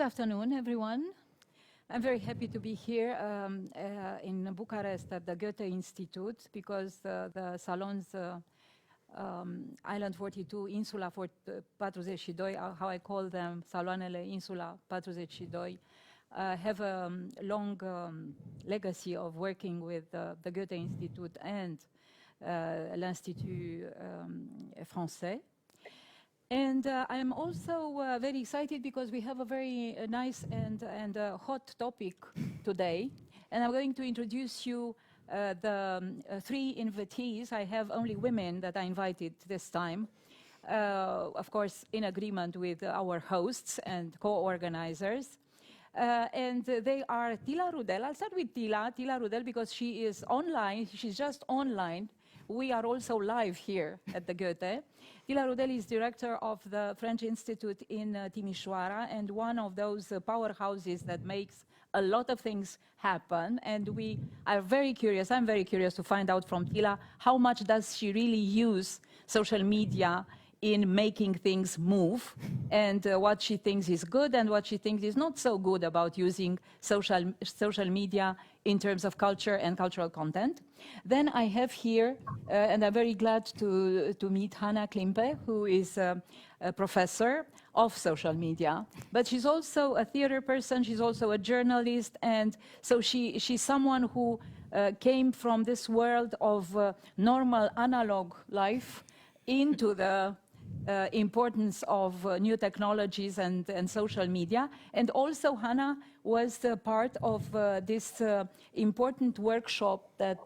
afternoon, everyone. I'm very happy to be here in Bucharest at the Goethe-Institut because the Salon's Island 42, Insula 42, how I call them, Saloanele Insula 42, have a long legacy of working with the Goethe-Institut and l'Institut français. And I'm also very excited because we have a very nice and hot topic today. And I'm going to introduce you the three invitees. I have only women that I invited this time, of course, in agreement with our hosts and co-organizers. And they are Ghila Rudel. I'll start with Ghila Rudel, because she is online. She's just online. We are also live here at the Goethe. Ghila Rudel is director of the French Institute in Timișoara, and one of those powerhouses that makes a lot of things happen. And we are very curious, I'm very curious to find out from Ghila, how much does she really use social media in making things move, and what she thinks is good and what she thinks is not so good about using social media in terms of culture and cultural content. Then I have here, and I'm very glad to meet Hanna Klimpe, who is a professor of social media, but she's also a theater person, she's also a journalist, and so she's someone who came from this world of normal analog life into the importance of new technologies and social media. And also Hanna was part of this important workshop that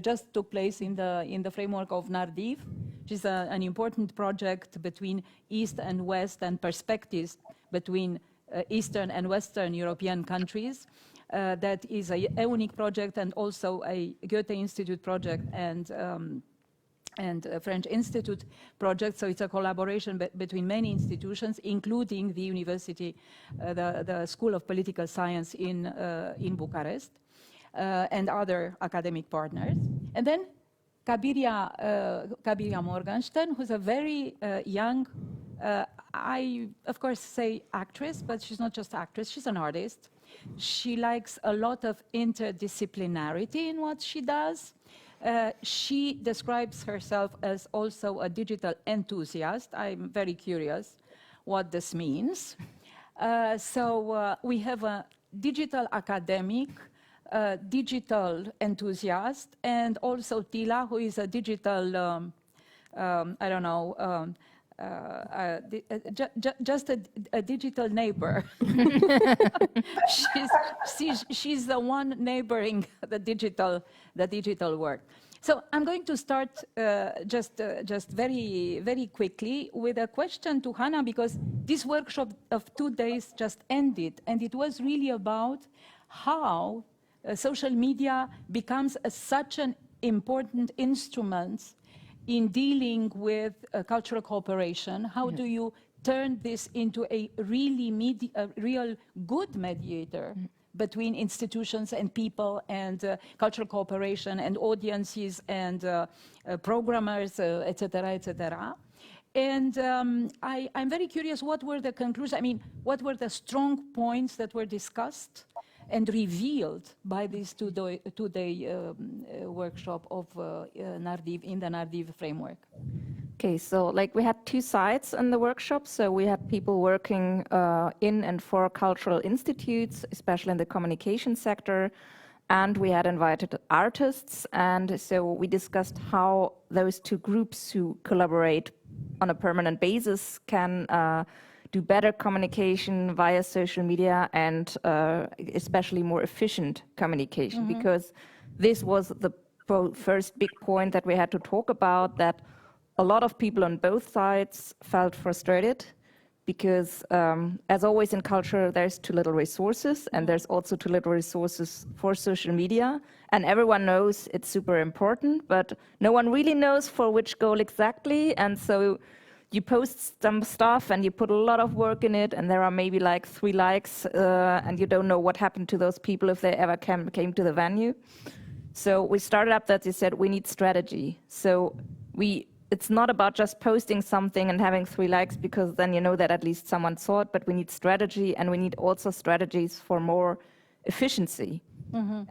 just took place in the framework of 𝘚𝑛𝑎𝑟𝑑𝑖𝑣, which is an important project between East and West and perspectives between Eastern and Western European countries. That is a EUNIC project and also a Goethe-Institut project and a French Institute project, so it's a collaboration between many institutions, including the university, the School of Political Science in Bucharest, and other academic partners. And then 𝘎𝘰𝘦𝘵𝘠 𝘠𝘯𝑚orgenstern, who's a very young, I of course say actress, but she's not just actress, she's an artist. She likes a lot of interdisciplinarity in what she does. She describes herself as also a digital enthusiast. I'm very curious what this means. So we have a digital academic, digital enthusiast, and also Ghila, who is a digital, I don't know, just a digital neighbor. she's the one neighboring the digital work. So I'm going to start just very quickly with a question to Hanna, because this workshop of 2 days just ended, and it was really about how social media becomes such an important instrument in dealing with cultural cooperation. How do you turn this into a real good mediator between institutions and people and cultural cooperation and audiences and programmers, etc., etc. And I'm very curious, what were the conclusions? I mean, what were the strong points that were discussed and revealed by this two-day workshop of 𝘚𝑛𝑎𝑟𝑑𝑖𝑣 in the 𝘚𝑛𝑎𝑟𝑑𝑖𝑣 framework? Okay, so like we had two sides in the workshop. So we had people working in and for cultural institutes, especially in the communication sector, and we had invited artists. And so we discussed how those two groups who collaborate on a permanent basis can do better communication via social media and especially more efficient communication, because this was the first big point that we had to talk about, that a lot of people on both sides felt frustrated because, as always in culture, there's too little resources, and there's also too little resources for social media. And everyone knows it's super important, but no one really knows for which goal exactly. And so you post some stuff and you put a lot of work in it, and there are maybe like 3 likes, and you don't know what happened to those people if they ever came to the venue. So we started up that we said we need strategy. So we it's not about just posting something and having 3 likes, because then you know that at least someone saw it, but we need strategy, and we need also strategies for more efficiency.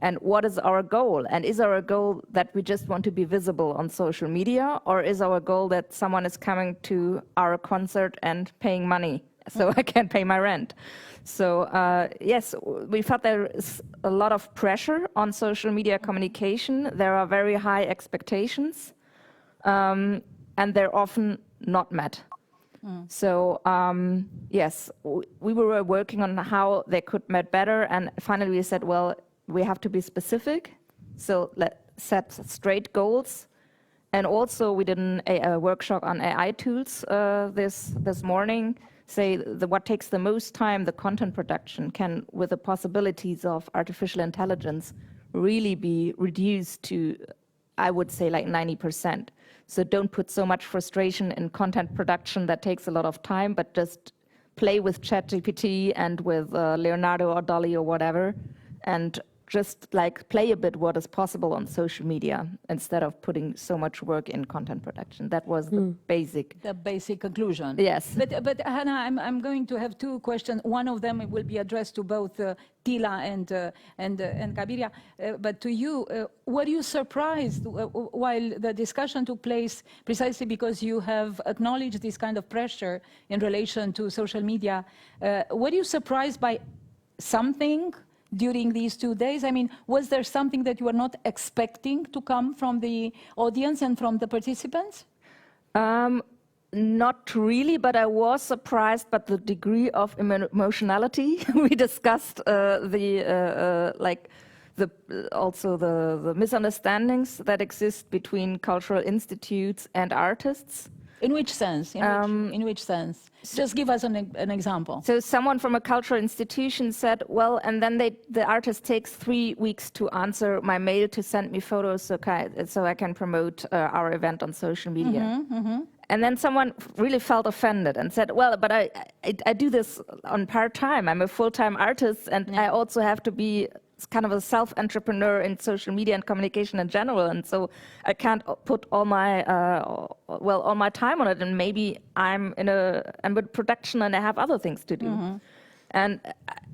And what is our goal? And is our goal that we just want to be visible on social media, or is our goal that someone is coming to our concert and paying money so I can pay my rent? So yes, we felt there is a lot of pressure on social media communication. There are very high expectations, and they're often not met. So yes, we were working on how they could met better, and finally we said, well, we have to be specific, so let's set straight goals. And also we did a workshop on AI tools this morning, say what takes the most time, the content production, can, with the possibilities of artificial intelligence, really be reduced to, I would say, like 90%. So don't put so much frustration in content production that takes a lot of time, but just play with ChatGPT and with Leonardo or DALL-E or whatever, and just like play a bit what is possible on social media instead of putting so much work in content production. That was the basic conclusion. Yes. But Hannah, I'm going to have 2 questions. One of them will be addressed to both Tila and 𝘠𝘰𝘦𝘵. But to you, were you surprised while the discussion took place, precisely because you have acknowledged this kind of pressure in relation to social media? Were you surprised by something during these 2 days? I mean, was there something that you were not expecting to come from the audience and from the participants? Not really, but I was surprised by the degree of emotionality. We discussed also the misunderstandings that exist between cultural institutes and artists. In which sense? In which sense? Just give us an example. So someone from a cultural institution said, well, and then the artist takes 3 weeks to answer my mail to send me photos so I can promote our event on social media. And then someone really felt offended and said, well, but I do this on part-time. I'm a full-time artist, and I also have to be kind of a self-entrepreneur in social media and communication in general, and so I can't put all my all my time on it, and maybe I'm with production and I have other things to do. And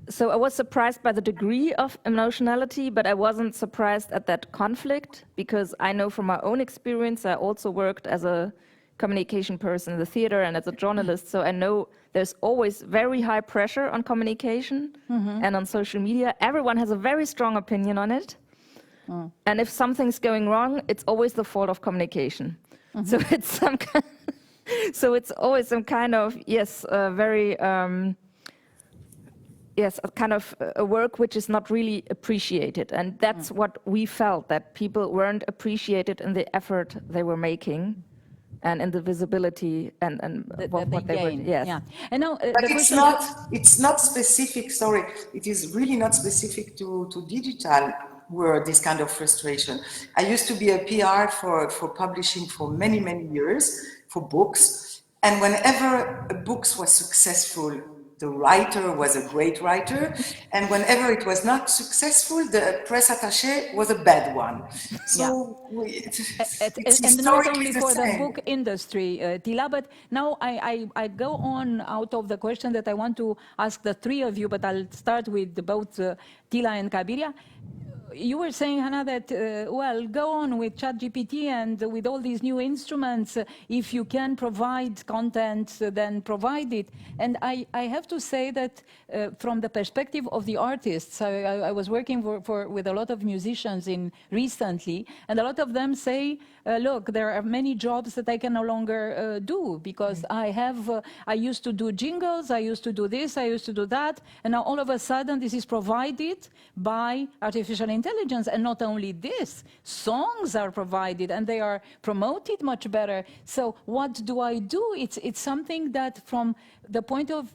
so I was surprised by the degree of emotionality, but I wasn't surprised at that conflict, because I know from my own experience, I also worked as a communication person in the theater and as a journalist, so I know there's always very high pressure on communication and on social media. Everyone has a very strong opinion on it, and if something's going wrong, it's always the fault of communication. So it's so it's always some kind of very a kind of a work which is not really appreciated, and that's what we felt, that people weren't appreciated in the effort they were making. And in the visibility and what they were, Yeah. And now, but it's not specific. Sorry, it is really not specific to digital world. This kind of frustration. I used to be a PR for publishing for many years for books, and whenever a book was successful, the writer was a great writer, and whenever it was not successful, the press attaché was a bad one. So it's and not only for the book industry, Tila, but now I go on out of the question that I want to ask the 3 of you, but I'll start with both Tila and 𝘠𝘰𝘦𝘵. You were saying, Hannah, that, well, go on with ChatGPT and with all these new instruments. If you can provide content, then provide it. And I have to say that from the perspective of the artists, I was working with a lot of musicians recently, and a lot of them say, look, there are many jobs that I can no longer do, because I used to do jingles, I used to do this, I used to do that, and now all of a sudden this is provided by artificial intelligence. And not only this, songs are provided and they are promoted much better. So what do I do? It's something that, from the point of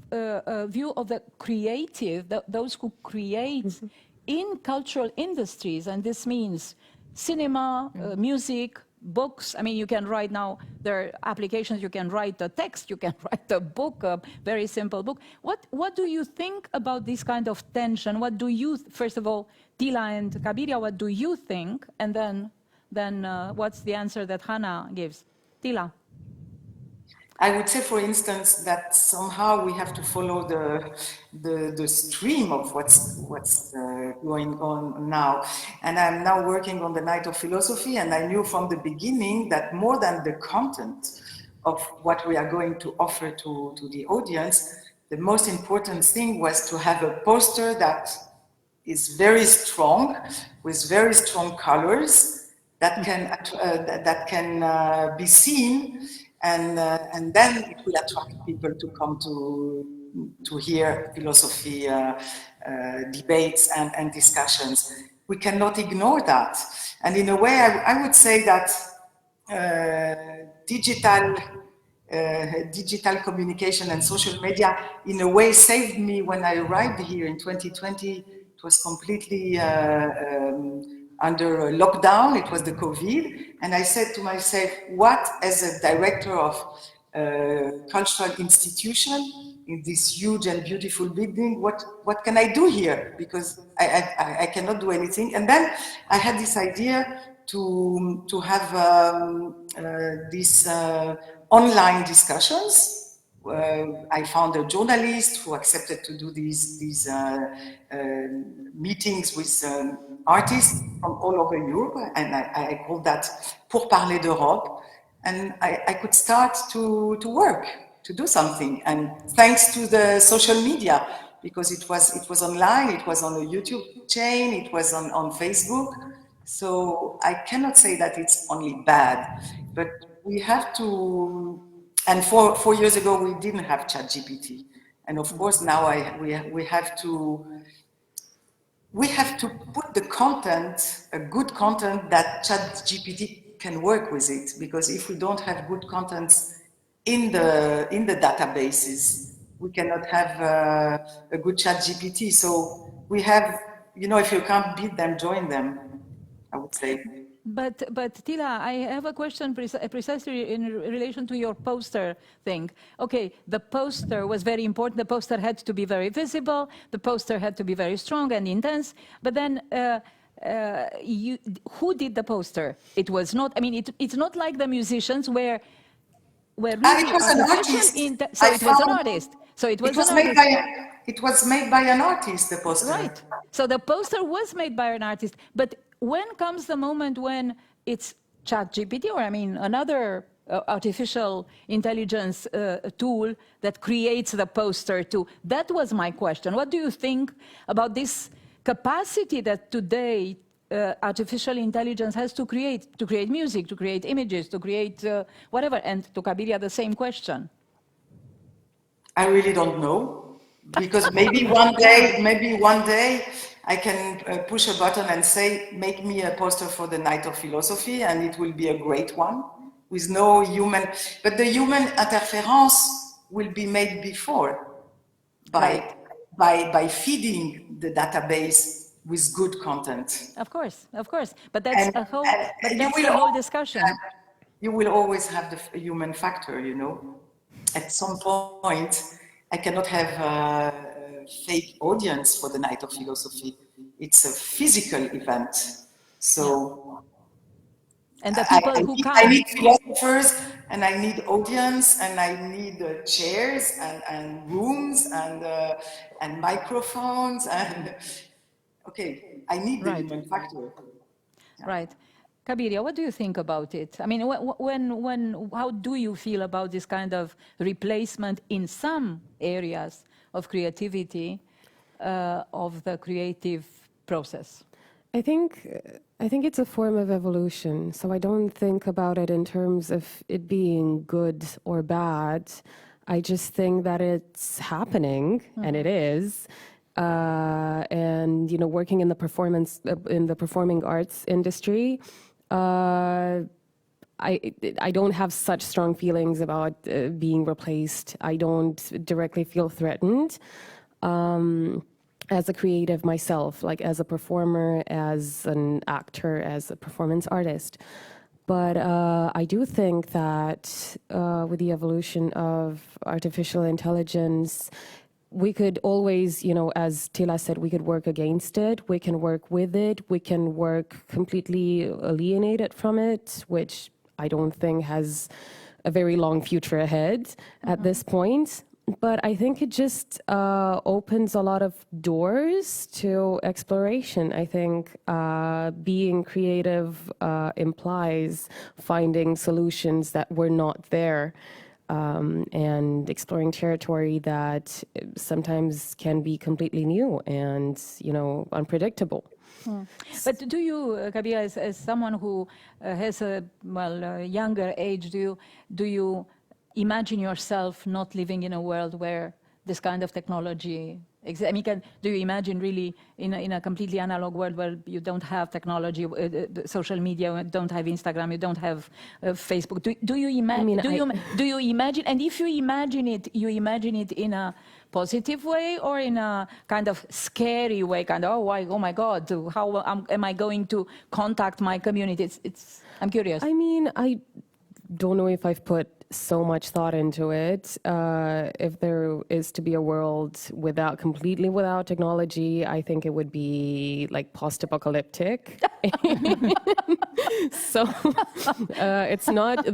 view of the creative, those who create in cultural industries, and this means cinema, music, books. I mean, you can write now, there are applications, you can write a text, you can write a book, a very simple book. What do you think about this kind of tension? What do you, first of all, Tila and 𝘠𝘰𝘦𝘵, what do you think? And then what's the answer that Hannah gives? Tila. I would say, for instance, that somehow we have to follow the stream of what's going on now. And I'm now working on the Night of Philosophy, and I knew from the beginning that more than the content of what we are going to offer to the audience, the most important thing was to have a poster that is very strong, with very strong colors, that can be seen, and then it will attract people to come to hear philosophy debates and discussions. We cannot ignore that, and in a way, I would say that digital communication and social media, in a way, saved me when I arrived here in 2020. It was completely under lockdown. It was the COVID. And I said to myself, what, as a director of cultural institution in this huge and beautiful building, what can I do here? Because I cannot do anything. And then I had this idea to have these online discussions. I found a journalist who accepted to do these meetings with artists from all over Europe, and I called that Pour parler d'Europe, and I could start to work, to do something, and thanks to the social media, because it was online, it was on a YouTube chain, it was on Facebook, so I cannot say that it's only bad, but we have to. And 4 years ago, we didn't have ChatGPT. And of course, now we have to put the content, a good content, that ChatGPT can work with it. Because if we don't have good contents in the databases, we cannot have a good ChatGPT. So we have, if you can't beat them, join them, I would say. But Tila, I have a question precisely in relation to your poster thing. Okay, the poster was very important. The poster had to be very visible. The poster had to be very strong and intense. But then, who did the poster? It was not. I mean, it's not like the musicians where really it was an artist. So it was an artist. So it was an artist. It was made by an artist. The poster. Right. So the poster was made by an artist, but when comes the moment when it's ChatGPT, or I mean another artificial intelligence tool that creates the poster too? That was my question. What do you think about this capacity that today artificial intelligence has to create music, to create images, to create whatever? And to Kabiria, the same question. I really don't know, because maybe one day I can push a button and say, make me a poster for the Night of Philosophy, and it will be a great one with no human, but the human interference will be made before by feeding the database with good content. Of course, but that's a whole discussion. You will always have the human factor, At some point, I cannot have a fake audience for the Night of Philosophy. It's a physical event. So, and the people who come. I need philosophers, and I need audience, and I need chairs and rooms and microphones, and okay, I need the human factor. Yeah. Right. Kabiria, what do you think about it? I mean, how do you feel about this kind of replacement in some areas of creativity, of the creative process? I think it's a form of evolution. So I don't think about it in terms of it being good or bad. I just think that it's happening, and it is. And working in the performing arts industry, I don't have such strong feelings about being replaced. I don't directly feel threatened as a creative myself, like as a performer, as an actor, as a performance artist. But I do think that with the evolution of artificial intelligence, we could always, as Tila said, we could work against it, we can work with it, we can work completely alienated from it, which I don't think has a very long future ahead at this point. But I think it just opens a lot of doors to exploration. I think being creative implies finding solutions that were not there, and exploring territory that sometimes can be completely new and, you know, unpredictable. But do you, Kabila, as someone who has a younger age, do you imagine yourself not living in a world where this kind of technology exists? I mean, do you imagine really in a completely analog world where you don't have technology, social media, don't have Instagram, you don't have Facebook? Do you imagine? Do you imagine? And if you imagine it in a positive way or in a kind of scary way? Kind of, oh my God, how am I going to contact my community? I'm curious. I mean, I don't know if I've put so much thought into it. If there is to be a world completely without technology, I think it would be like post-apocalyptic. So it's not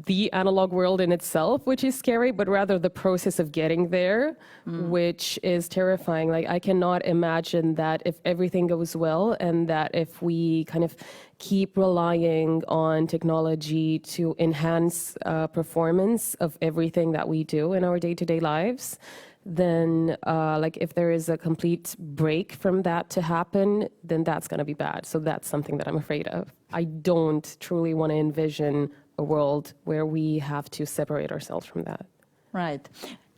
the analog world in itself, which is scary, but rather the process of getting there, which is terrifying. Like, I cannot imagine that if everything goes well and that if we kind of keep relying on technology to enhance performance of everything that we do in our day-to-day lives, then like if there is a complete break from that to happen, then that's going to be bad. So that's something that I'm afraid of. I don't truly want to envision a world where we have to separate ourselves from that. Right.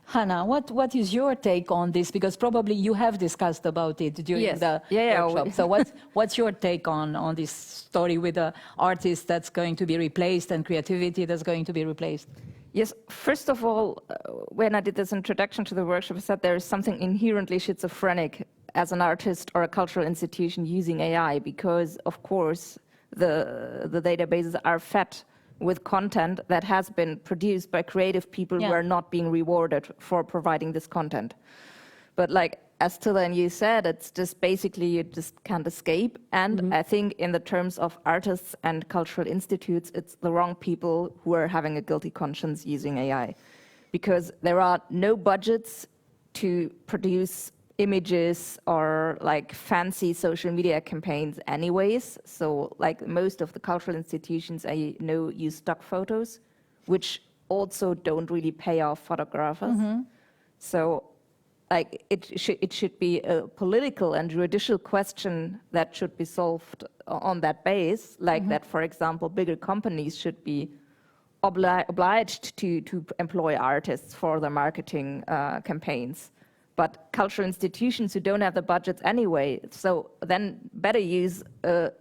Hannah, what is your take on this? Because probably you have discussed about it during the workshop. So what's your take on this story with the artist that's going to be replaced and creativity that's going to be replaced? Yes, first of all, when I did this introduction to the workshop, I said there is something inherently schizophrenic as an artist or a cultural institution using AI, because of course the databases are fed with content that has been produced by creative people who are not being rewarded for providing this content. But like as Tilla and you said, it's just basically you just can't escape. And I think in the terms of artists and cultural institutes, it's the wrong people who are having a guilty conscience using AI. Because there are no budgets to produce images or like fancy social media campaigns anyways. So like most of the cultural institutions I know use stock photos, which also don't really pay off photographers. So like it should be a political and judicial question that should be solved on that base, like that, for example, bigger companies should be obliged to employ artists for their marketing campaigns. But cultural institutions who don't have the budgets anyway, so then better use an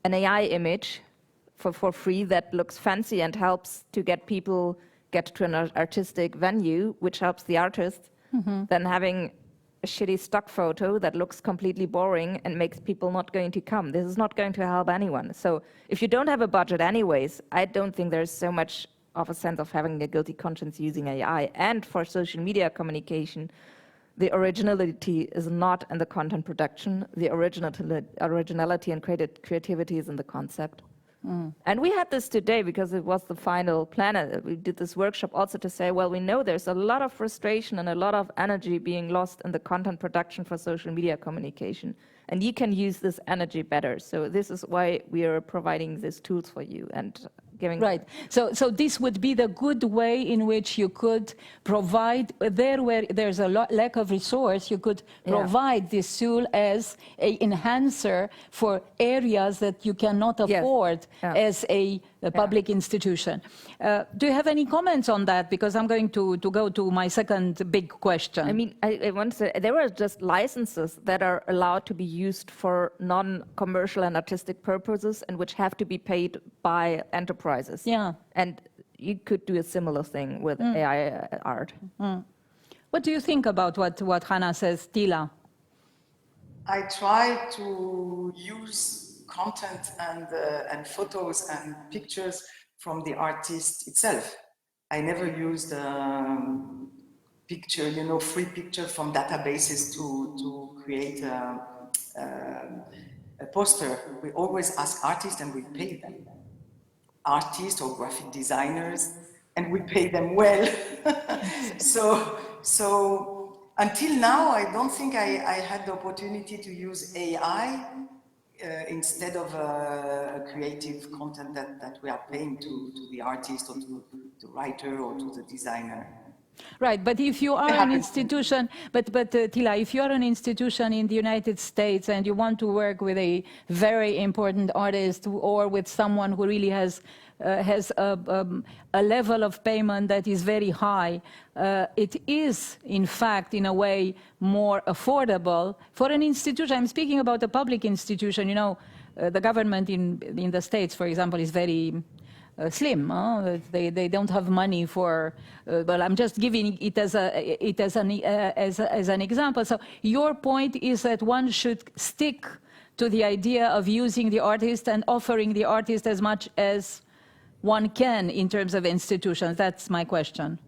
AI image for free that looks fancy and helps to get people to an artistic venue, which helps the artist, than having a shitty stock photo that looks completely boring and makes people not going to come. This is not going to help anyone. So if you don't have a budget anyways, I don't think there's so much of a sense of having a guilty conscience using AI. And for social media communication, the originality is not in the content production. The originality and creativity is in the concept. And we had this today because it was the final plan. We did this workshop also to say, well, we know there's a lot of frustration and a lot of energy being lost in the content production for social media communication. And you can use this energy better. So this is why we are providing these tools for you and giving. Right. So this would be the good way in which you could provide, there where there's a lack of resource, you could provide this tool as an enhancer for areas that you cannot afford as a public institution. Do you have any comments on that? Because I'm going to go to my second big question. I mean, I want to say there are just licenses that are allowed to be used for non-commercial and artistic purposes and which have to be paid by enterprises. Yeah. And you could do a similar thing with AI art. What do you think about what Hannah says, Tilla? I try to use content and photos and pictures from the artist itself. I never used picture, free picture from databases to create a poster. We always ask artists and we pay them. Artists or graphic designers and we pay them well. So until now, I don't think I had the opportunity to use AI instead of creative content that we are paying to the artist or to the writer or to the designer. Right, but if you are an institution, but Tila, if you are an institution in the United States and you want to work with a very important artist or with someone who really has a level of payment that is very high, it is, in fact, in a way, more affordable for an institution. I'm speaking about a public institution. You know, the government in the States, for example, is very slim. They don't have money for. Well, I'm just giving it as an example. So your point is that one should stick to the idea of using the artist and offering the artist as much as one can in terms of institutions. That's my question.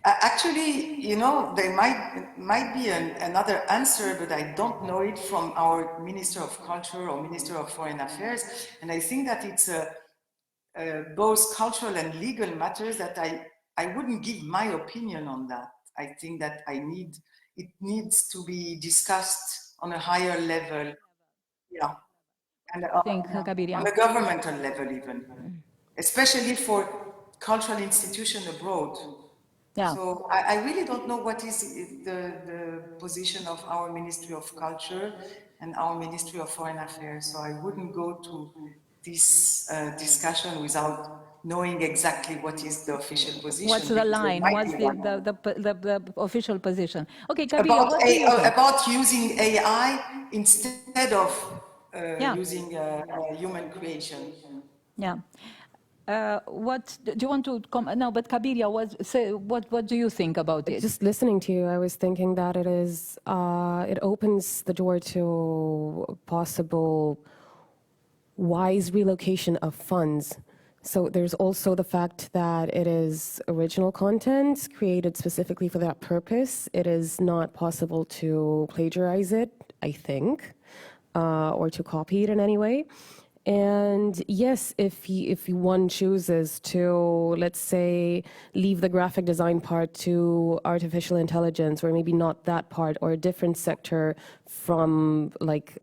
Actually, you know, there might be another answer, but I don't know it from our Minister of Culture or Minister of Foreign Affairs. And I think that it's both cultural and legal matters that I wouldn't give my opinion on that. I think that it needs to be discussed on a higher level. Yeah. And on a governmental level even. Especially for cultural institutions abroad. Yeah. So I really don't know what is the position of our Ministry of Culture and our Ministry of Foreign Affairs. So I wouldn't go to this discussion without knowing exactly what is the official position. What's the line? What's the official position? Okay, Kabir, about using AI instead of using human creation. Yeah. What do you want to comment? No, but Kabiria, what do you think about it? Just listening to you, I was thinking that it opens the door to possible wise relocation of funds. So there's also the fact that it is original content created specifically for that purpose. It is not possible to plagiarize it, I think, or to copy it in any way. And yes, if one chooses to, let's say, leave the graphic design part to artificial intelligence, or maybe not that part, or a different sector from like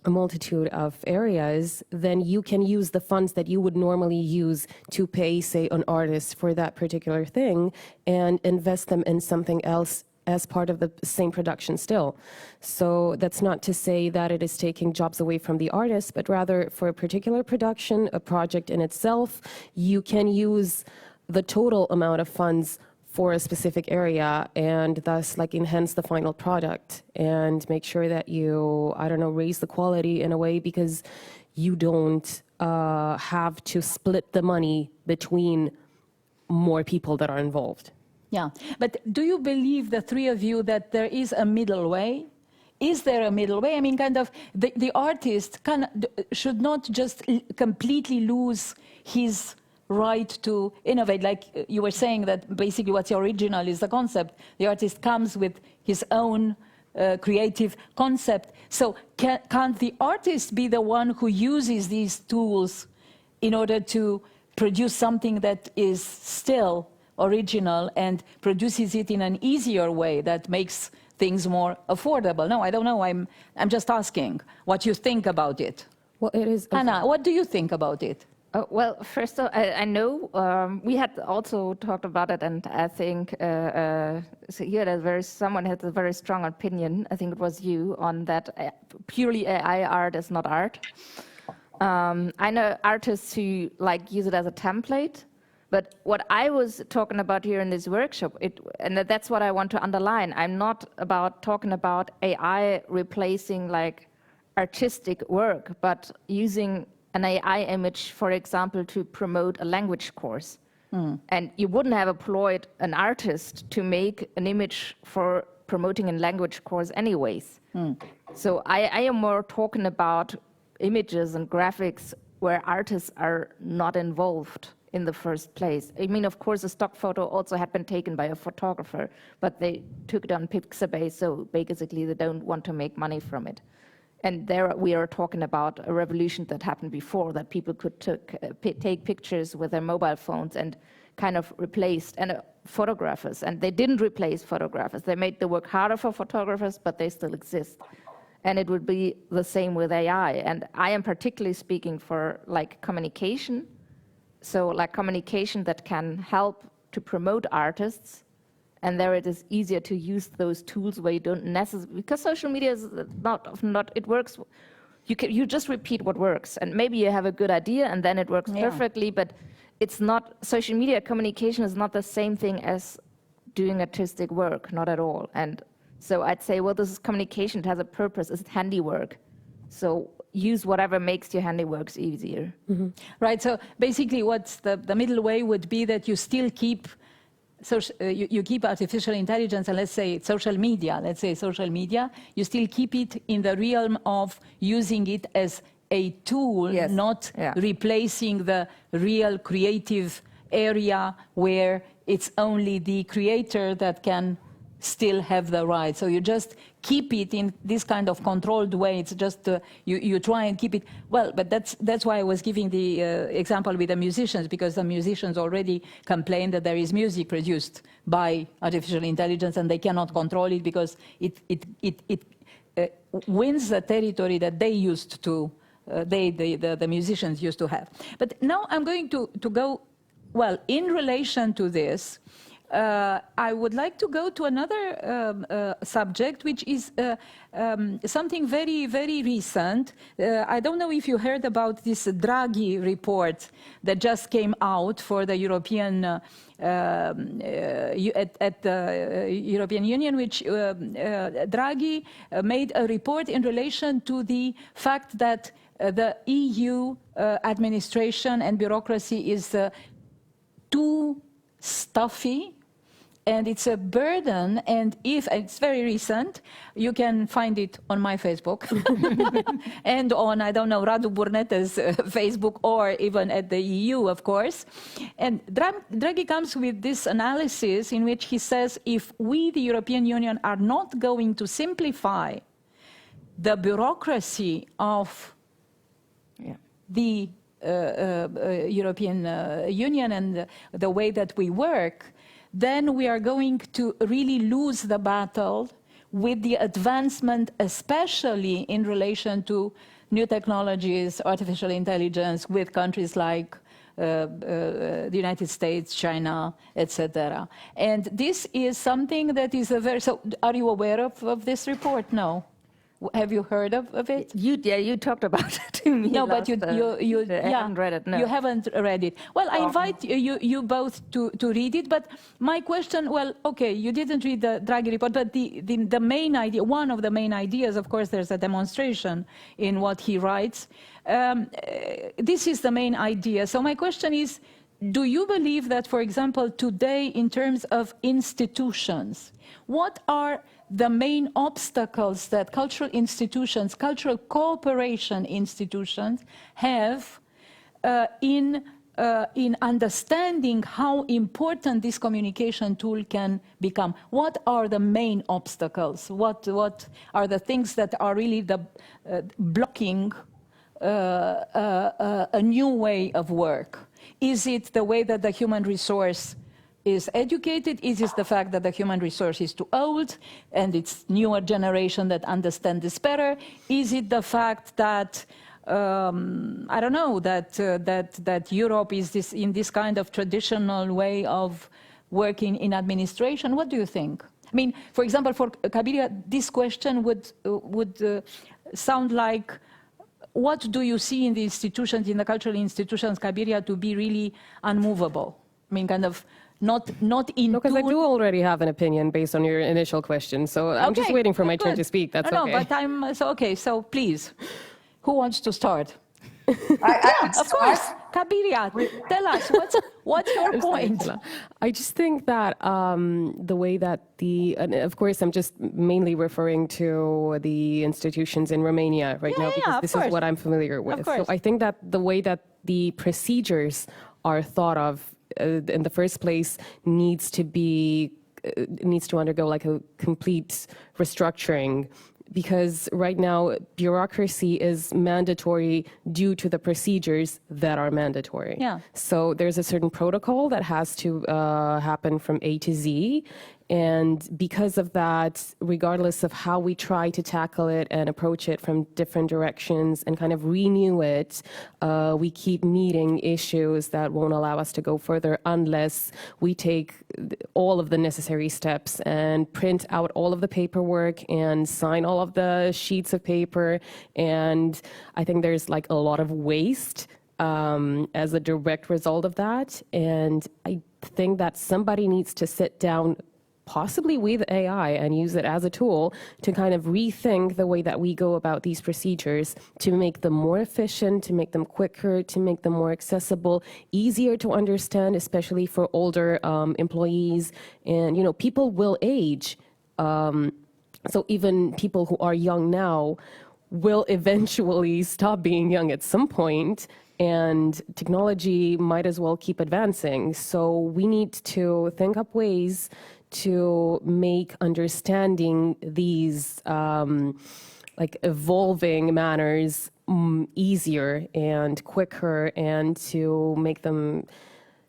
a multitude of areas, then you can use the funds that you would normally use to pay, say, an artist for that particular thing and invest them in something else as part of the same production still. So that's not to say that it is taking jobs away from the artist, but rather for a particular production, a project in itself, you can use the total amount of funds for a specific area and thus like enhance the final product and make sure that you, I don't know, raise the quality in a way because you don't have to split the money between more people that are involved. Yeah, but do you believe, the three of you, that there is a middle way? Is there a middle way? I mean, kind of, the artist should not just completely lose his right to innovate. Like you were saying, that basically what's original is the concept. The artist comes with his own creative concept. So can't the artist be the one who uses these tools in order to produce something that is still original and produces it in an easier way that makes things more affordable? No, I don't know. I'm just asking what you think about it. Well, it is. Hannah, what do you think about it? Well, first of all, I know we had also talked about it, and I think so here someone had a very strong opinion. I think it was you on that. Purely AI art is not art. I know artists who like use it as a template. But what I was talking about here in this workshop, and that's what I want to underline, I'm not about talking about AI replacing like artistic work, but using an AI image, for example, to promote a language course. And you wouldn't have employed an artist to make an image for promoting a language course anyways. So I am more talking about images and graphics where artists are not involved in the first place. I mean, of course, a stock photo also had been taken by a photographer, but they took it on Pixabay, so basically they don't want to make money from it. And there we are talking about a revolution that happened before, that people could take pictures with their mobile phones and kind of replaced photographers, and they didn't replace photographers. They made the work harder for photographers, but they still exist. And it would be the same with AI. And I am particularly speaking for like communication. So like communication that can help to promote artists. And there it is easier to use those tools where you don't necessarily, because social media is not it works. You just repeat what works. And maybe you have a good idea and then it works perfectly, but it's not, social media communication is not the same thing as doing artistic work, not at all. And so I'd say, well, this is communication, it has a purpose, it's handiwork. So use whatever makes your handiworks easier. Mm-hmm. Right, so basically what's the middle way would be that you still keep, you keep artificial intelligence, and let's say social media, you still keep it in the realm of using it as a tool, not replacing the real creative area where it's only the creator that can still have the right. So you just keep it in this kind of controlled way. It's just you try and keep it well. But that's why I was giving the example with the musicians, because the musicians already complain that there is music produced by artificial intelligence and they cannot control it because it wins the territory that they used to. The musicians used to have. But now I'm going to go, well, in relation to this, I would like to go to another subject, which is something very, very recent. I don't know if you heard about this Draghi report that just came out for the European at the European Union, which Draghi made a report in relation to the fact that the EU administration and bureaucracy is too stuffy, and it's a burden. And if it's very recent, you can find it on my Facebook and on, I don't know, Radu Burneta's Facebook, or even at the EU, of course. And Draghi comes with this analysis in which he says, if we, the European Union, are not going to simplify the bureaucracy of the European Union and the way that we work, then we are going to really lose the battle with the advancement, especially in relation to new technologies, artificial intelligence, with countries like the United States, China, etc. And this is something that is a very, so are you aware of this report? No. Have you heard of it? You talked about it to me. No, but you haven't read it. No, you haven't read it. Well, I invite you both to read it. But my question, well, okay, you didn't read the Draghi report, but the main idea, one of the main ideas, of course, there's a demonstration in what he writes. This is the main idea. So my question is, do you believe that, for example, today, in terms of institutions, what are the main obstacles that cultural institutions, cultural cooperation institutions have in understanding how important this communication tool can become? What are the main obstacles? What are the things that are really blocking a new way of work? Is it the way that the human resource is educated? Is it the fact that the human resource is too old and it's newer generation that understand this better? Is it the fact that I don't know, that Europe is in this kind of traditional way of working in administration? What do you think? I mean, for example, for 𝘐𝑲𝑏𝑒𝑟𝑒, this question would sound like, what do you see in the institutions, in the cultural institutions, 𝘐𝑲𝑏𝑒𝑟𝑒, to be really unmovable? I mean, kind of not in. Because I do already have an opinion based on your initial question, so I'm just waiting for my turn to speak. That's okay. No, but I'm so okay. So please, who wants to start? Of course, 𝘐𝑲𝑏𝑒𝑟𝑒, tell us what's your point? I just think that the way that and of course I'm just mainly referring to the institutions in Romania right now, because this is what I'm familiar with. So I think that the way that the procedures are thought of in the first place needs to undergo like a complete restructuring because right now bureaucracy is mandatory due to the procedures that are mandatory. Yeah. So there's a certain protocol that has to happen from A to Z. And because of that, regardless of how we try to tackle it and approach it from different directions and kind of renew it, we keep meeting issues that won't allow us to go further unless we take all of the necessary steps and print out all of the paperwork and sign all of the sheets of paper. And I think there's like a lot of waste as a direct result of that. And I think that somebody needs to sit down, possibly with AI, and use it as a tool to kind of rethink the way that we go about these procedures, to make them more efficient, to make them quicker, to make them more accessible, easier to understand, especially for older employees. And, you know, people will age. So even people who are young now will eventually stop being young at some point, and technology might as well keep advancing. So we need to think up ways to make understanding these like evolving manners easier and quicker, and to make them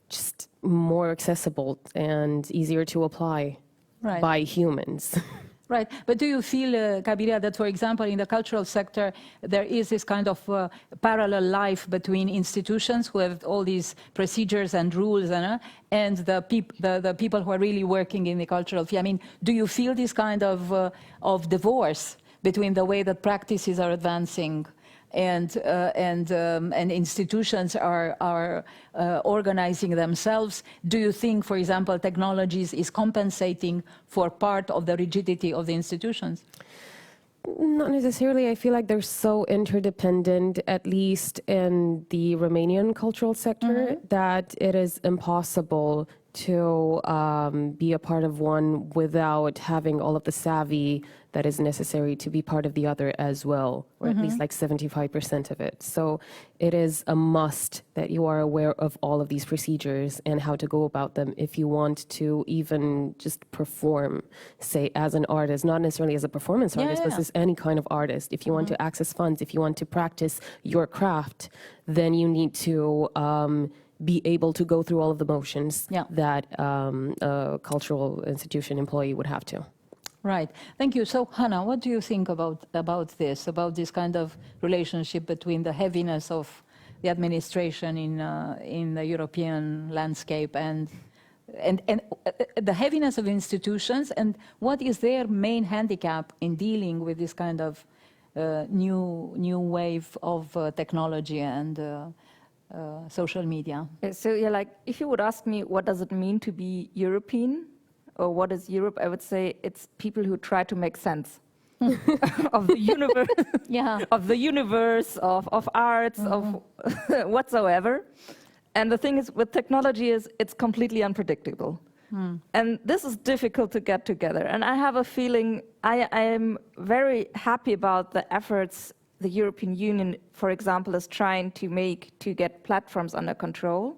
just more accessible and easier to apply by humans. Right, but do you feel, Kabira, that, for example, in the cultural sector, there is this kind of parallel life between institutions who have all these procedures and rules, and the people who are really working in the cultural field? I mean, do you feel this kind of divorce between the way that practices are advancing and institutions are organizing themselves? Do you think, for example, technologies is compensating for part of the rigidity of the institutions? Not necessarily. I feel like they're so interdependent, at least in the Romanian cultural sector, that it is impossible to be a part of one without having all of the savvy that is necessary to be part of the other as well, or at least like 75% of it. So it is a must that you are aware of all of these procedures and how to go about them if you want to even just perform, say, as an artist, not necessarily as a performance artist, but as any kind of artist. If you want to access funds, if you want to practice your craft, then you need to be able to go through all of the motions that a cultural institution employee would have to. Right. Thank you. So, Hannah, what do you think about this kind of relationship between the heaviness of the administration in the European landscape and the heaviness of institutions, and what is their main handicap in dealing with this kind of new wave of technology and social media? So yeah, like if you would ask me what does it mean to be European, or what is Europe, I would say it's people who try to make sense of the universe, of arts, of whatsoever. And the thing is, with technology, it's completely unpredictable. And this is difficult to get together. And I have a feeling, I am very happy about the efforts the European Union, for example, is trying to get platforms under control.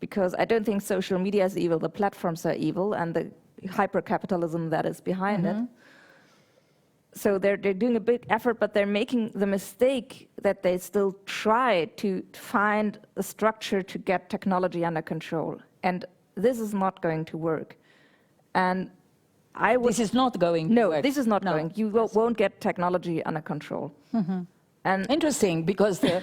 Because I don't think social media is evil, the platforms are evil, and the hyper-capitalism that is behind it. So they're doing a big effort, but they're making the mistake that they still try to find a structure to get technology under control. And this is not going to work. And this is not going to work. No, this is not going. You won't get technology under control. And interesting, because a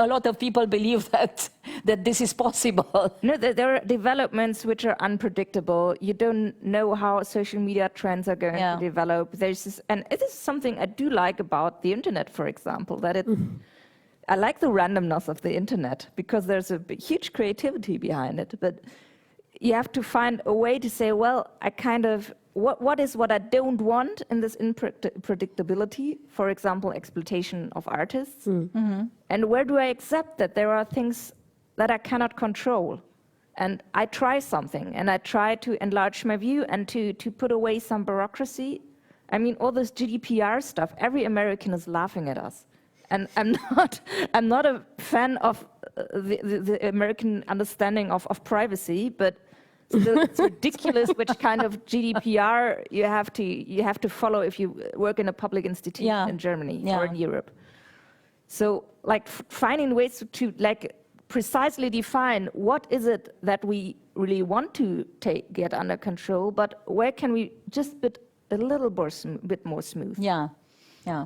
lot of people believe that this is possible. No, there are developments which are unpredictable. You don't know how social media trends are going to develop. And it is something I do like about the internet, for example, that I like the randomness of the internet, because there's a huge creativity behind it. But you have to find a way to say, well, what is what I don't want in this unpredictability, for example, exploitation of artists? And where do I accept that there are things that I cannot control? And I try something, and I try to enlarge my view and to put away some bureaucracy. I mean, all this GDPR stuff, every American is laughing at us. And I'm not a fan of the American understanding of privacy, but It's ridiculous which kind of GDPR you have to follow if you work in a public institution in Germany or in Europe. So like finding ways to like precisely define what is it that we really want to get under control, but where can we just bit a little bit more smooth. Yeah. Yeah.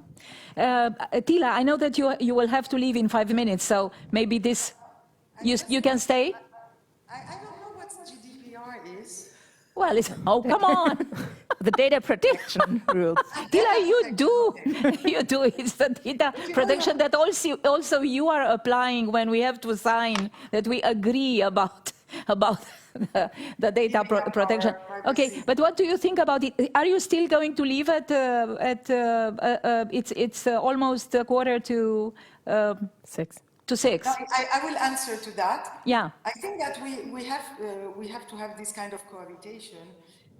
Tila, I know that you will have to leave in 5 minutes, so maybe this, you can stay? I don't know what GDPR is. Well, it's, oh, come on. The data protection rules. Tila, you do. It's the data protection that also you are applying when we have to sign that we agree about the data protection. Okay, but what do you think about it? Are you still going to leave at it's almost a quarter to 6. To 6. No, I will answer to that. Yeah. I think that we have to have this kind of cohabitation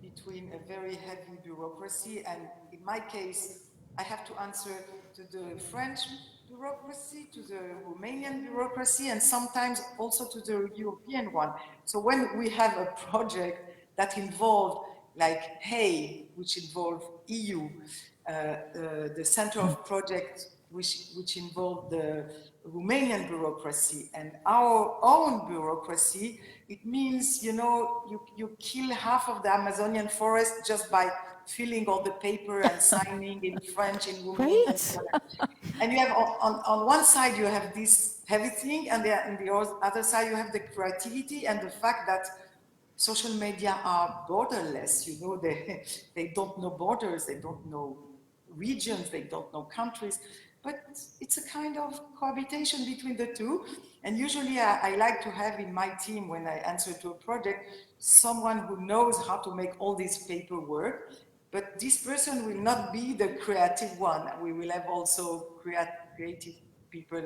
between a very heavy bureaucracy, and in my case, I have to answer to the French bureaucracy, to the Romanian bureaucracy, and sometimes also to the European one. So when we have a project that involved, like Hey, which involved EU, the center of projects which involved the Romanian bureaucracy and our own bureaucracy, it means, you know, you kill half of the Amazonian forest just by filling all the paper and signing in French, in Romanian. Right. And you have on one side, you have this heavy thing, and on the other side, you have the creativity and the fact that social media are borderless. You know, they don't know borders, they don't know regions, they don't know countries. But it's a kind of cohabitation between the two. And usually I like to have in my team, when I answer to a project, someone who knows how to make all this paperwork. But this person will not be the creative one. We will have also creative people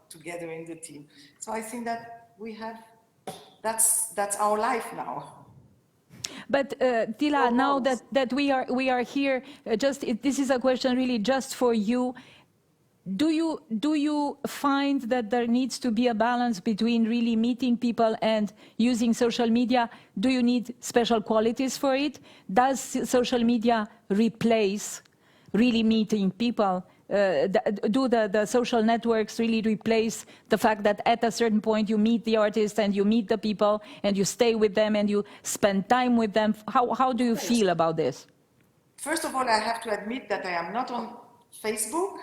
together in the team. So I think that we have, that's our life now. But Tila, now that we are here, this is a question really just for you. Do you find that there needs to be a balance between really meeting people and using social media? Do you need special qualities for it? Does social media replace really meeting people? Do the social networks really replace the fact that at a certain point you meet the artists and you meet the people and you stay with them and you spend time with them? How do you feel about this? First of all, I have to admit that I am not on Facebook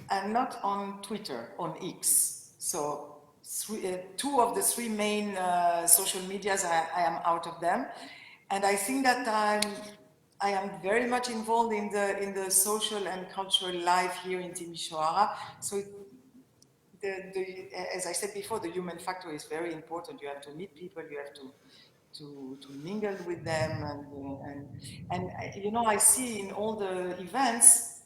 and not on Twitter, on X. So two of the three main social medias, I am out of them. And I think that I am very much involved in the social and cultural life here in Timișoara. So as I said before, the human factor is very important. You have to meet people, you have to mingle with them. And you know, I see in all the events,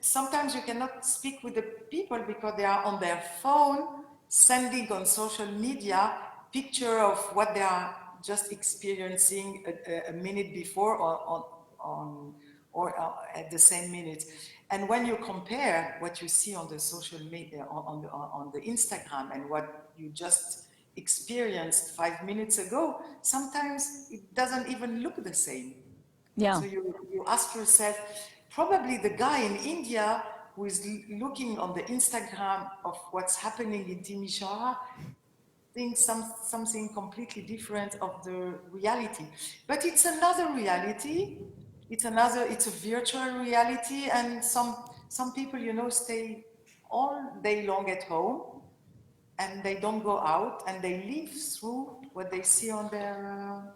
sometimes you cannot speak with the people because they are on their phone, sending on social media picture of what they are just experiencing a minute before or at the same minute. And when you compare what you see on the social media, on the Instagram, and what you just experienced 5 minutes ago, sometimes it doesn't even look the same. Yeah. So you ask yourself, probably the guy in India who is looking on the Instagram of what's happening in Timișoara thinks something completely different of the reality. But it's another reality. It's a virtual reality, and some people, you know, stay all day long at home and they don't go out and they live through what they see on their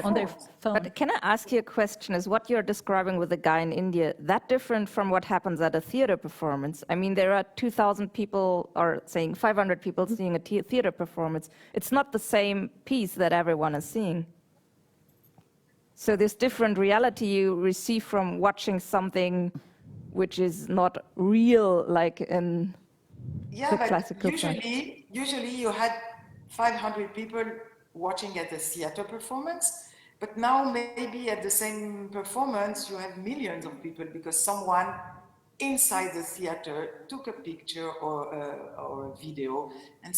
phone. But can I ask you a question? Is what you're describing with the guy in India that different from what happens at a theater performance? I mean, there are 2,000 people, or saying 500 people seeing a theater performance. It's not the same piece that everyone is seeing. So this different reality you receive from watching something which is not real, like in the classical sense. Usually you had 500 people watching at a theater performance, but now maybe at the same performance you have millions of people because someone inside the theater took a picture or a video and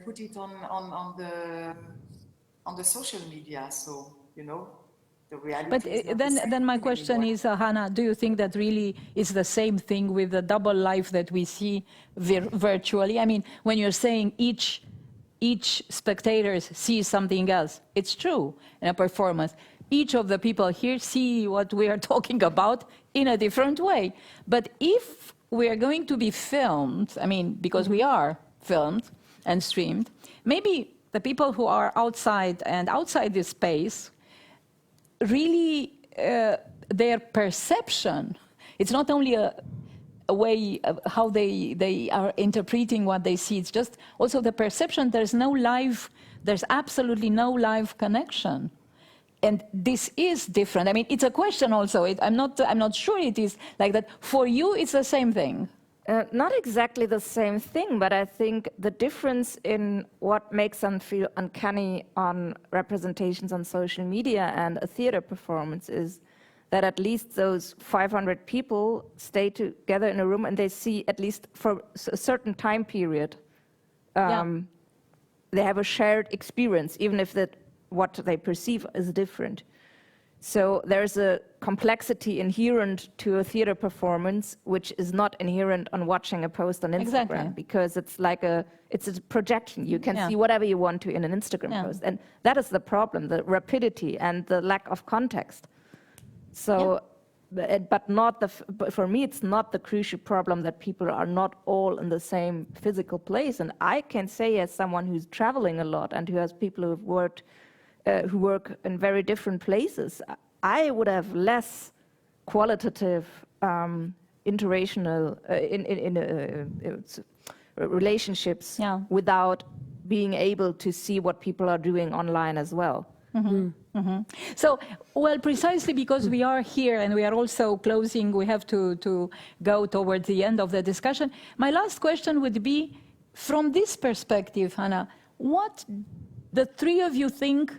put it on on the social media. So, you know, the reality But is not the same then my thing question anymore. is, Hannah, do you think that really is the same thing with the double life that we see virtually? I mean, when you're saying each spectator sees something else, it's true in a performance. Each of the people here see what we are talking about in a different way. But if we are going to be filmed, I mean, because we are filmed and streamed, maybe the people who are outside this space, really their perception, it's not only a way of how they are interpreting what they see, it's just also the perception. There's absolutely no live connection. And this is different. I mean, it's a question also. I'm not sure it is like that. For you, it's the same thing. Not exactly the same thing, but I think the difference in what makes them feel uncanny on representations on social media and a theater performance is that at least those 500 people stay together in a room and they see, at least for a certain time period, they have a shared experience, even if what they perceive is different. So there's a complexity inherent to a theater performance, which is not inherent on watching a post on Instagram, Exactly. because it's like it's a projection. You can see whatever you want to in an Instagram post. And that is the problem, the rapidity and the lack of context. So, but for me, it's not the crucial problem that people are not all in the same physical place. And I can say, as someone who's traveling a lot and who has people who work in very different places, I would have less qualitative interracial relationships without being able to see what people are doing online as well. So, well, precisely because we are here and we are also closing, we have to go towards the end of the discussion. My last question would be, from this perspective, Hannah, what the three of you think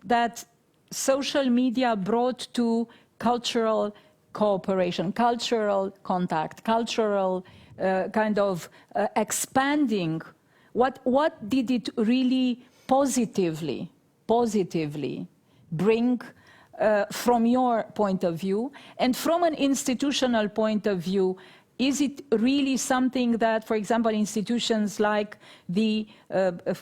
that social media brought to cultural cooperation, cultural contact, cultural kind of expanding? What did it really positively bring from your point of view? And from an institutional point of view, is it really something that, for example, institutions like the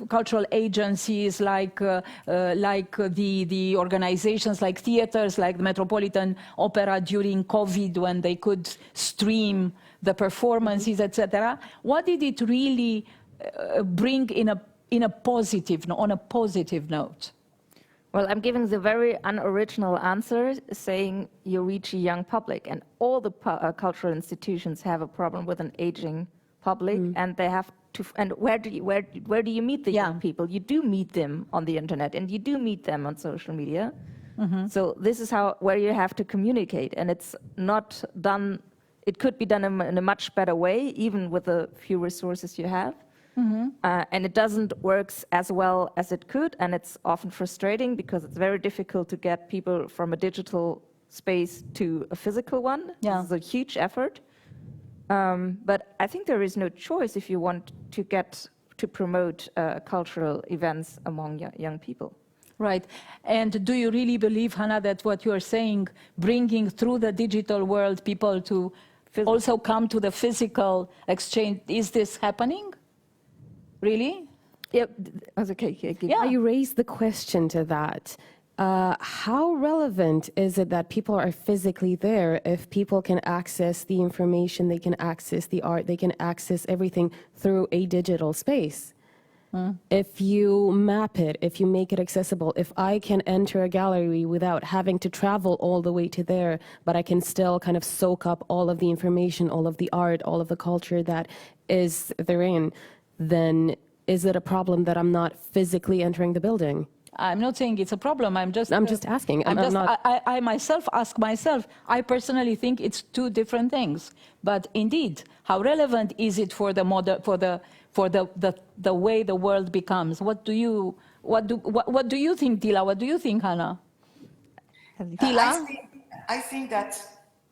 cultural agencies, like the organizations, like theaters, like the Metropolitan Opera during COVID, when they could stream the performances, etc., what did it really bring on a positive note? Well, I'm giving the very unoriginal answer, saying you reach a young public, and all the cultural institutions have a problem with an aging public, and they have to. And where do you meet the young people? You do meet them on the internet, and you do meet them on social media. So this is where you have to communicate, and it's not done. It could be done in a much better way, even with the few resources you have. And it doesn't work as well as it could, and it's often frustrating because it's very difficult to get people from a digital space to a physical one. This is a huge effort. But I think there is no choice if you want to promote cultural events among young people. Right. And do you really believe, Hannah, that what you are saying, bringing through the digital world people to also come to the physical exchange, is this happening? Really? Yep. Okay. You raised the question to that. How relevant is it that people are physically there if people can access the information, they can access the art, they can access everything through a digital space? If you map it, if you make it accessible, if I can enter a gallery without having to travel all the way to there, but I can still kind of soak up all of the information, all of the art, all of the culture that is therein, then is it a problem that I'm not physically entering the building? I'm not saying it's a problem. I'm just asking. I myself ask myself. I personally think it's two different things. But indeed, how relevant is it for the the way the world becomes? What do you think, Dila? What do you think, Hannah? I think that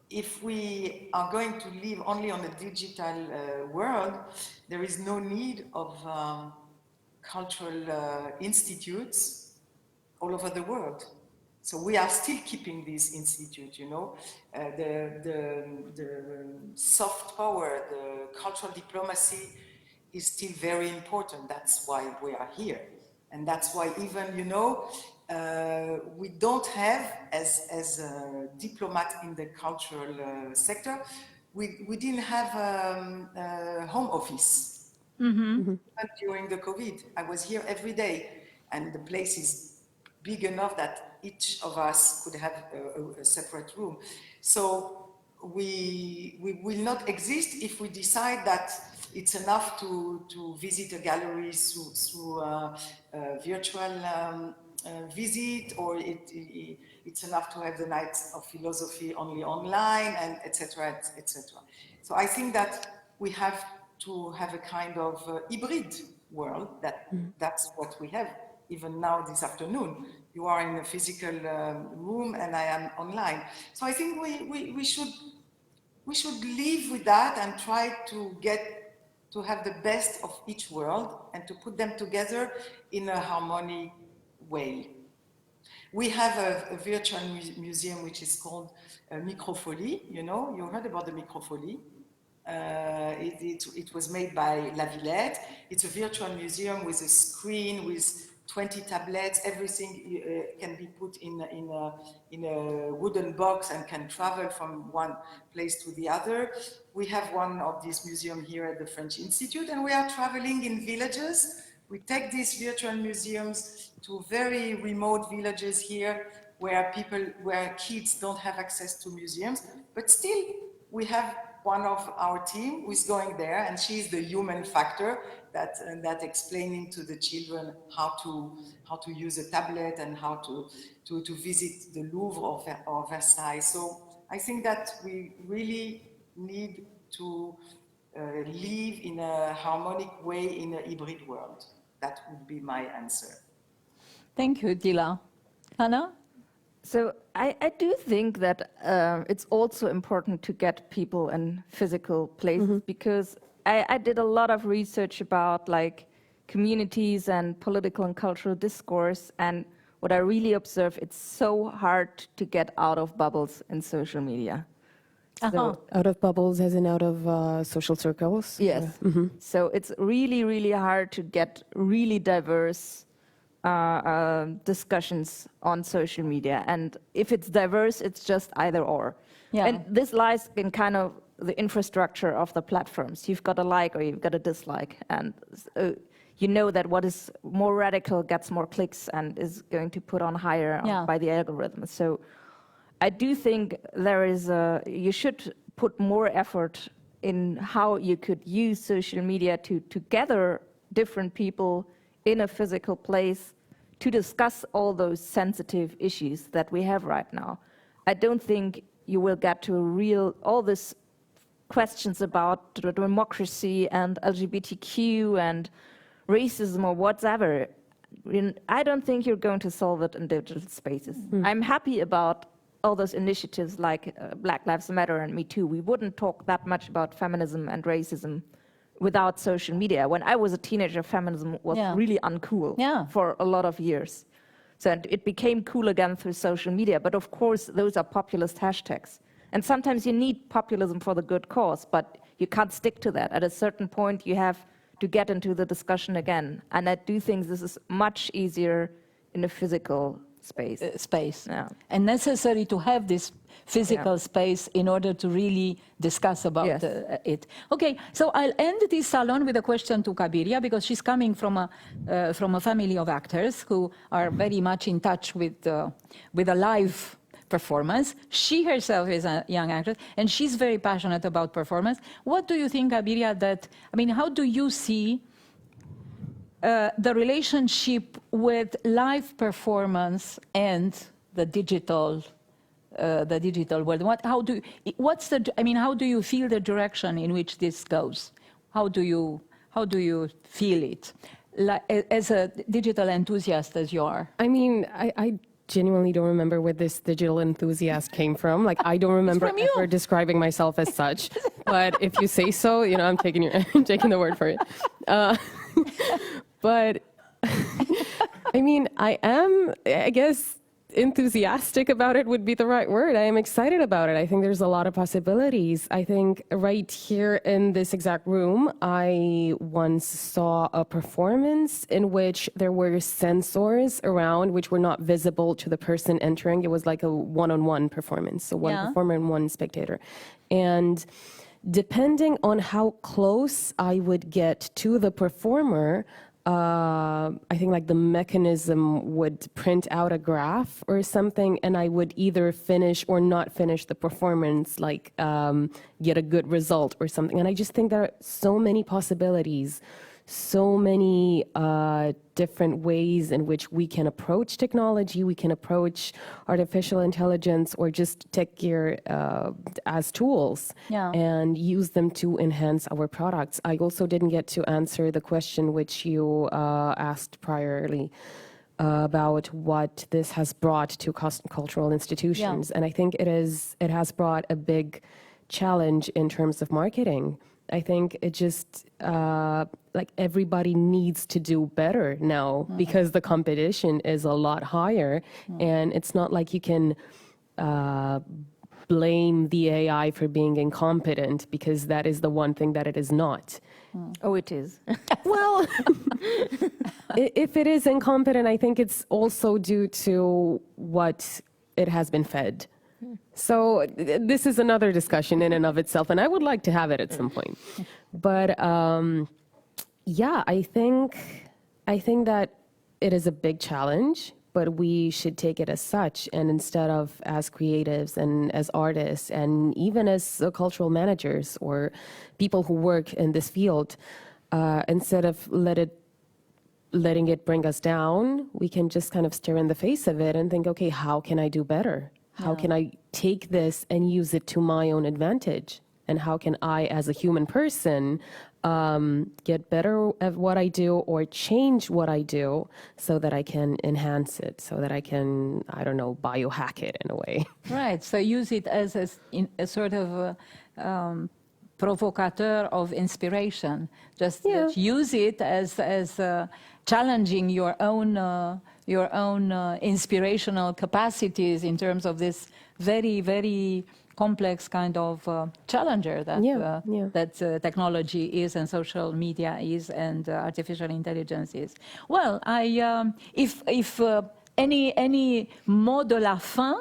if we are going to live only on a digital world, there is no need of cultural institutes all over the world. So we are still keeping this institute, you know, the soft power, the cultural diplomacy is still very important. That's why we are here. And that's why even, you know, we don't have, as a diplomat in the cultural sector, we didn't have a home office. During the COVID. I was here every day, and the place is big enough that each of us could have a separate room. So we will not exist if we decide that it's enough to visit a gallery through a virtual visit, or it's enough to have the nights of philosophy only online, and etc., etc. So I think that we have to have a kind of hybrid world. That's what we have even now this afternoon. You are in a physical room and I am online. So I think we should live with that and try to have the best of each world and to put them together in a harmonic way. We have a virtual museum which is called 𝘕𝘂𝑚𝑒𝑤𝑜𝑟𝑘. You know, you heard about the 𝘕𝘂𝑚𝑒𝑤𝑜𝑟𝑘. It was made by 𝑙a_Villette. It's a virtual museum with a screen, with 20 tablets. Everything can be put in a wooden box and can travel from one place to the other. We have one of these museums here at the French Institute, and we are traveling in villages. We take these virtual museums to very remote villages here where kids don't have access to museums, but still we have one of our team who is going there, and she's the human factor that explaining to the children how to use a tablet and how to visit the Louvre or Versailles. So I think that we really need to live in a harmonic way in a hybrid world. That would be my answer. Thank you, Dila. Hannah? So I do think that it's also important to get people in physical places, because I did a lot of research about like communities and political and cultural discourse, and what I really observe, it's so hard to get out of bubbles in social media. So, Out of bubbles as in out of social circles? yes. So it's really, really hard to get really diverse discussions on social media. And if it's diverse, it's just either or. Yeah. And this lies in kind of the infrastructure of the platforms. You've got a like or you've got a dislike. And you know that what is more radical gets more clicks and is going to put on higher by the algorithm. So I do think you should put more effort in how you could use social media to gather different people in a physical place to discuss all those sensitive issues that we have right now. I don't think you will get to all these questions about democracy and LGBTQ and racism or whatever. I don't think you're going to solve it in digital spaces. I'm happy about all those initiatives like Black Lives Matter and Me Too. We wouldn't talk that much about feminism and racism without social media. When I was a teenager, feminism was really uncool for a lot of years. So it became cool again through social media. But of course, those are populist hashtags. And sometimes you need populism for the good cause, but you can't stick to that. At a certain point, you have to get into the discussion again. And I do think this is much easier in a physical space. Yeah. And necessary to have this physical space in order to really discuss about it. Okay, so I'll end this salon with a question to 𝘐𝑠𝑏, because she's coming from a family of actors who are very much in touch with a live performance. She herself is a young actress, and she's very passionate about performance. What do you think, 𝘐𝑠𝑏, how do you see the relationship with live performance and the digital world? How do you feel the direction in which this goes? How do you feel it, as a digital enthusiast as you are? I mean, I genuinely don't remember where this digital enthusiast came from. Like, I don't remember ever describing myself as such. But if you say so, I'm taking the word for it. But I mean, I guess, enthusiastic about it would be the right word. I am excited about it. I think there's a lot of possibilities. I think right here in this exact room, I once saw a performance in which there were sensors around which were not visible to the person entering. It was like a one-on-one performance, so one performer and one spectator. And depending on how close I would get to the performer, I think like the mechanism would print out a graph or something, and I would either finish or not finish the performance, like get a good result or something. And I just think there are so many possibilities, so many different ways in which we can approach technology, we can approach artificial intelligence or just tech gear as tools and use them to enhance our products. I also didn't get to answer the question which you asked priorly about what this has brought to cultural institutions. And I think it has brought a big challenge in terms of marketing. I think it just, like everybody needs to do better now because the competition is a lot higher. And it's not like you can blame the AI for being incompetent, because that is the one thing that it is not. Oh, it is. Well, if it is incompetent, I think it's also due to what it has been fed. So this is another discussion in and of itself, and I would like to have it at some point. But yeah, I think that it is a big challenge, but we should take it as such. And instead of as creatives and as artists and even as cultural managers or people who work in this field, instead of letting it bring us down, we can just kind of stare in the face of it and think, okay, how can I do better? How can I take this and use it to my own advantage? And how can I, as a human person, get better at what I do or change what I do so that I can enhance it, so that I can, I don't know, biohack it in a way. Right. So use it as a sort of provocateur of inspiration. Just use it as challenging your own inspirational capacities in terms of this very, very complex kind of challenger that technology is, and social media is, and artificial intelligence is. Well, if any mot de la fin.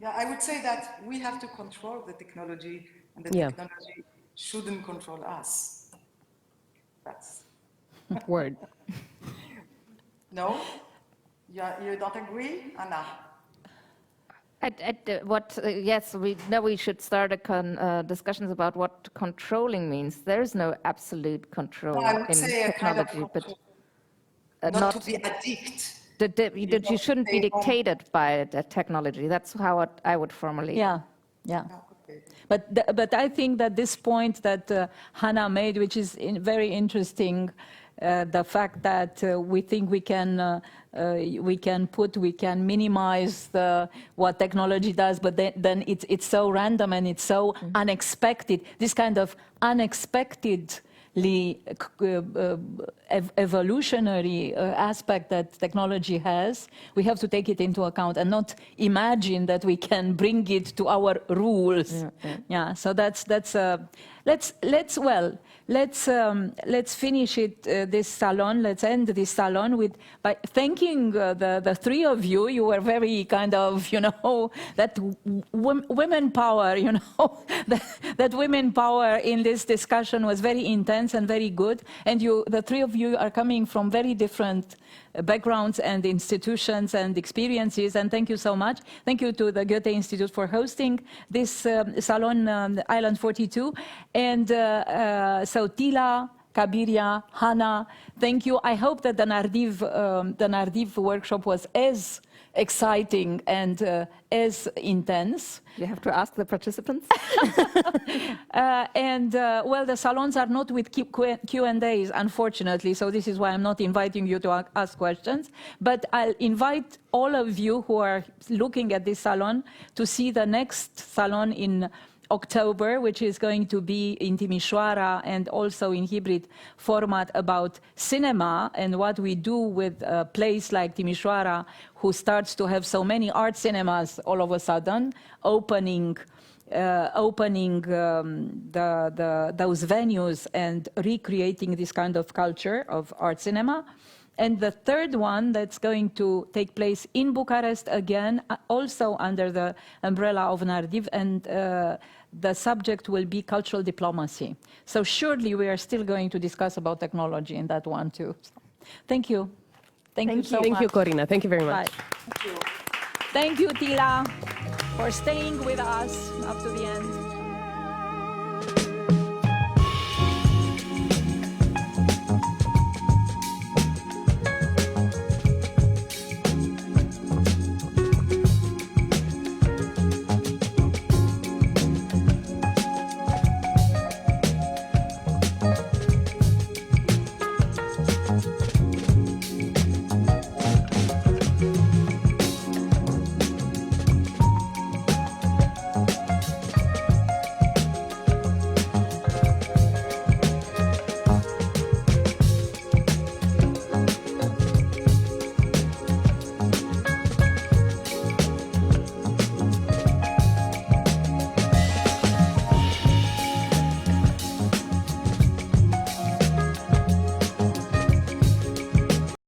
Yeah, I would say that we have to control the technology, and the technology shouldn't control us. That's word. No? You don't agree, Anna? Yes, we should start discussions about what controlling means. There is no absolute control in technology, but not to be addicted. You shouldn't be dictated by the technology. That's how I would formulate. Yeah. But I think that this point that Hannah made, which is very interesting, the fact that we think we can minimize what technology does, but then it's so random and it's so unexpected. This kind of unexpectedly evolutionary aspect that technology has, we have to take it into account and not imagine that we can bring it to our rules. So let's finish it, this salon. Let's end this salon by thanking the three of you. You were very kind of, that women power, that women power in this discussion was very intense and very good. And the three of you are coming from very different backgrounds and institutions and experiences, and thank you so much. Thank you to the Goethe-Institut for hosting this Salon Island 42. And so Tila, Kabiria, Hannah, thank you. I hope that the 𝘚𝐺𝑖𝑣 workshop was as exciting and as intense. You have to ask the participants. Well, the salons are not with Q&As, unfortunately, so this is why I'm not inviting you to ask questions. But I'll invite all of you who are looking at this salon to see the next salon in October, which is going to be in Timișoara and also in hybrid format about cinema and what we do with a place like Timișoara, who starts to have so many art cinemas all of a sudden, opening those venues and recreating this kind of culture of art cinema. And the third one that's going to take place in Bucharest again, also under the umbrella of 𝘚𝑟𝑑𝑖𝑣, and the subject will be cultural diplomacy. So surely we are still going to discuss about technology in that one too. Thank you. Thank you so much. Thank you, Corina. Thank you very much. Bye. Thank you, Tila, for staying with us up to the end.